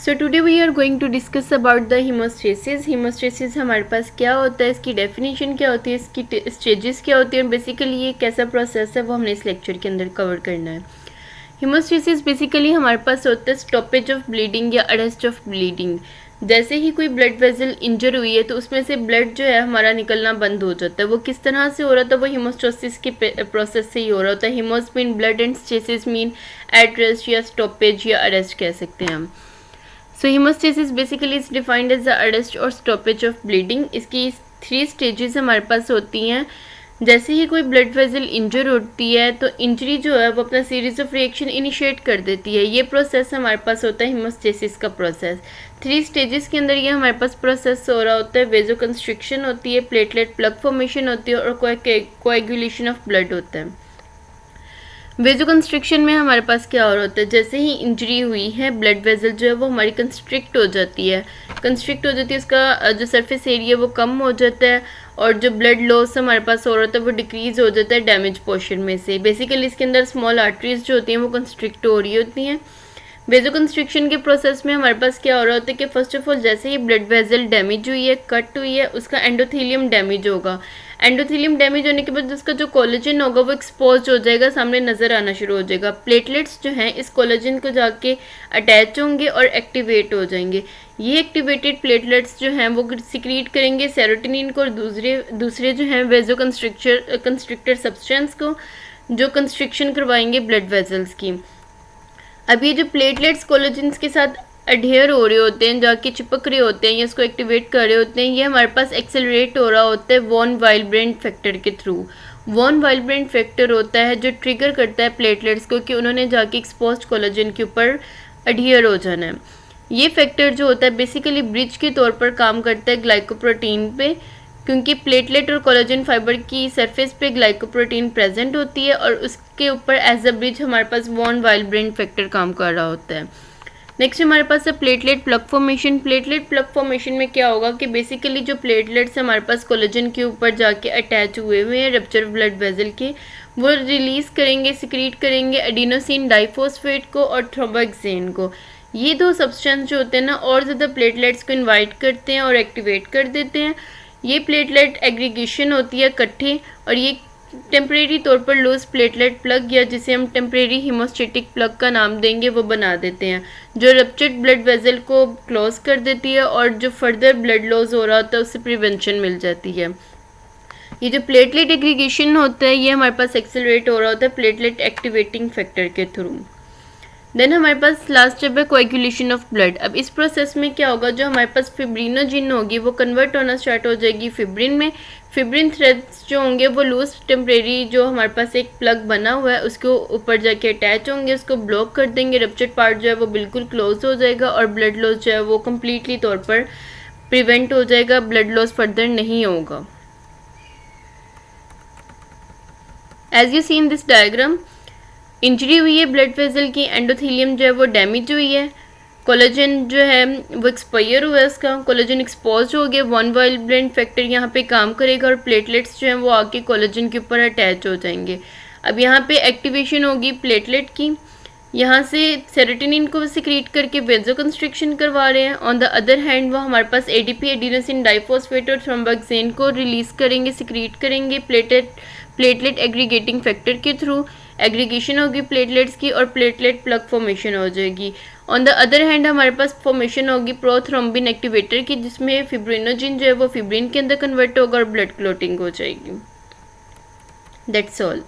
So today we are going to discuss about the haemostasis. Haemostasis हमारे पास क्या होता है, इसकी डेफिनेशन क्या होती है, इसकी स्टेजेस क्या होती है और बेसिकली ये कैसा प्रोसेस है वो हमने इस लेक्चर के अंदर कवर करना है। हीमोस्टेसिस बेसिकली हमारे पास होता है स्टॉपेज ऑफ ब्लीडिंग या अरेस्ट ऑफ ब्लीडिंग। जैसे ही कोई ब्लड वेसल इंजर हुई है तो उसमें से ब्लड जो है हमारा निकलना बंद हो जाता है। वो किस तरह से हो रहा था, वो हीमोस्टेसिस के प्रोसेस से ही हो रहा होता है। Haemo mean blood and stasis mean at rest या स्टॉपेज या अरेस्ट कह सकते हैं हम। So haemostasis basically is defined as the arrest और स्टॉपेज ऑफ ब्लीडिंग। इसकी 3 स्टेजेस हमारे पास होती हैं। जैसे ही कोई ब्लड वेसल इंजर होती है तो इंजरी जो है वो अपना सीरीज ऑफ रिएक्शन इनिशिएट कर देती है। ये प्रोसेस हमारे पास होता है हीमोस्टेसिस का प्रोसेस। 3 स्टेजेस के अंदर ये हमारे पास प्रोसेस हो रहा होता है। वेजो कंस्ट्रिक्शन होती है, प्लेटलेट प्लग फॉर्मेशन होती है और कोएगुलेशन ऑफ ब्लड होता है। वेजो कंस्ट्रिक्शन में हमारे पास क्या हो रहा होता है, जैसे ही इंजरी हुई है ब्लड वेसल जो है वो हमारी कंस्ट्रिक्ट हो जाती है। उसका जो सरफेस एरिया वो कम हो जाता है और जो ब्लड लॉस हमारे पास हो रहा होता है वो डिक्रीज हो जाता है डैमेज पोर्शन में से। बेसिकली इसके अंदर स्मॉल आर्टरीज जो होती हैं वो कंस्ट्रिक्ट हो रही होती हैं। वेजो कंस्ट्रिक्शन के प्रोसेस में हमारे पास क्या हो रहा होता है कि फर्स्ट ऑफ ऑल जैसे ही ब्लड वेसल डैमेज हुई है, कट हुई है, उसका एंडोथेलियम डैमेज होगा। एंडोथेलियम डैमेज होने के बाद उसका जो कोलेजन होगा वो एक्सपोज हो जाएगा, सामने नज़र आना शुरू हो जाएगा। प्लेटलेट्स जो हैं इस कोलेजन को जाके अटैच होंगे और एक्टिवेट हो जाएंगे। ये एक्टिवेटेड प्लेटलेट्स जो हैं वो सिक्रीट करेंगे सेरोटोनिन को और दूसरे जो हैं वेजो कंस्ट्रिक्टर सब्सटेंस को, जो कंस्ट्रिक्शन करवाएंगे ब्लड वेसल्स की। अब ये जो प्लेटलेट्स कोलेजन्स के साथ अडेयर हो रहे होते हैं, जाके चिपक रहे होते हैं या इसको एक्टिवेट कर रहे होते हैं, ये हमारे पास एक्सेलरेट हो रहा होता है वॉन वाइल्ब्रेंट फैक्टर के थ्रू। वॉन वाइल्ब्रेंट फैक्टर होता है जो ट्रिगर करता है प्लेटलेट्स को कि उन्होंने जाके एक्सपोज्ड कोलेजन के ऊपर अडेयर हो जाना है। ये फैक्टर जो होता है बेसिकली ब्रिज के तौर पर काम करता है ग्लाइकोप्रोटीन पे, क्योंकि प्लेटलेट और कोलेजन फाइबर की सरफेस पे ग्लाइकोप्रोटीन प्रेजेंट होती है और उसके ऊपर एज अ ब्रिज हमारे पास वॉन वाइल्ब्रेंट फैक्टर काम कर रहा होता है। नेक्स्ट हमारे पास है platelet plug formation. Platelet plug formation में क्या होगा कि बेसिकली जो प्लेटलेट्स हमारे पास कोलेजन के ऊपर जाके अटैच हुए हैं रप्चर ब्लड वेसल के, वो रिलीज करेंगे, सिक्रीट करेंगे एडिनोसिन डाइफॉस्फेट को और थ्रोम्बोक्सेन को। ये 2 सब्सटेंस जो होते हैं ना और ज़्यादा प्लेटलेट्स को इन्वाइट करते हैं और एक्टिवेट कर देते हैं। ये प्लेटलेट एग्रीगेशन होती है इकट्ठे और ये टेम्परेरी तौर पर लूज प्लेटलेट प्लग या जिसे हम टेम्परेरी हीमोस्टेटिक प्लग का नाम देंगे वो बना देते हैं, जो रप्चर्ड ब्लड वेसल को क्लोज कर देती है और जो फर्दर ब्लड लॉस हो रहा होता है उससे प्रिवेंशन मिल जाती है। ये जो प्लेटलेट एग्रीगेशन होता है ये हमारे पास एक्सेलरेट हो रहा होता है प्लेटलेट एक्टिवेटिंग फैक्टर के थ्रू। देन हमारे पास लास्ट स्टेप है कोएगुलेशन ऑफ ब्लड। अब इस प्रोसेस में क्या होगा, जो हमारे पास फिब्रिनोजिन होगी वो कन्वर्ट होना स्टार्ट हो जाएगी फिब्रिन में। फिब्रिन थ्रेड्स जो होंगे वो लूज टेम्परेरी जो हमारे पास एक प्लग बना हुआ है उसके ऊपर जाके अटैच होंगे, उसको ब्लॉक कर देंगे। रप्चर्ड पार्ट जो है वो बिल्कुल क्लोज हो जाएगा और ब्लड लॉस जो है वो कम्प्लीटली तौर पर प्रिवेंट हो जाएगा, ब्लड लॉस फर्दर नहीं होगा। As you see in this diagram, injury हुई है ब्लड वेसल की, एंडोथेलियम जो है वो डैमेज हुई है, कोलेजन जो है वो एक्सपायर हुआ है, उसका कोलेजन एक्सपोज हो गया, वॉन वाइल्ब्रेंट फैक्टर यहाँ पे काम करेगा और प्लेटलेट्स जो हैं वो आके कोलेजन के ऊपर अटैच हो जाएंगे। अब यहाँ पे एक्टिवेशन होगी प्लेटलेट की, यहाँ से सेरोटोनिन को सिक्रीट करके वेजो कंस्ट्रिक्शन करवा रहे हैं। ऑन द अदर हैंड वो हमारे पास एडीपी एडिनोसिन डाइफॉस्फेट और थ्रोम्बोक्सेन को रिलीज करेंगे, सिक्रीट करेंगे प्लेटलेट एग्रीगेटिंग फैक्टर के थ्रू। एग्रीगेशन होगी प्लेटलेट्स की और प्लेटलेट प्लग फॉर्मेशन हो जाएगी। ऑन द अदर हैंड हमारे पास फॉर्मेशन होगी प्रोथ्रोम्बिन एक्टिवेटर की, जिसमें फिब्रिनोजिन जो है वो फिब्रिन के अंदर कन्वर्ट होगा और ब्लड क्लॉटिंग हो जाएगी। That's all.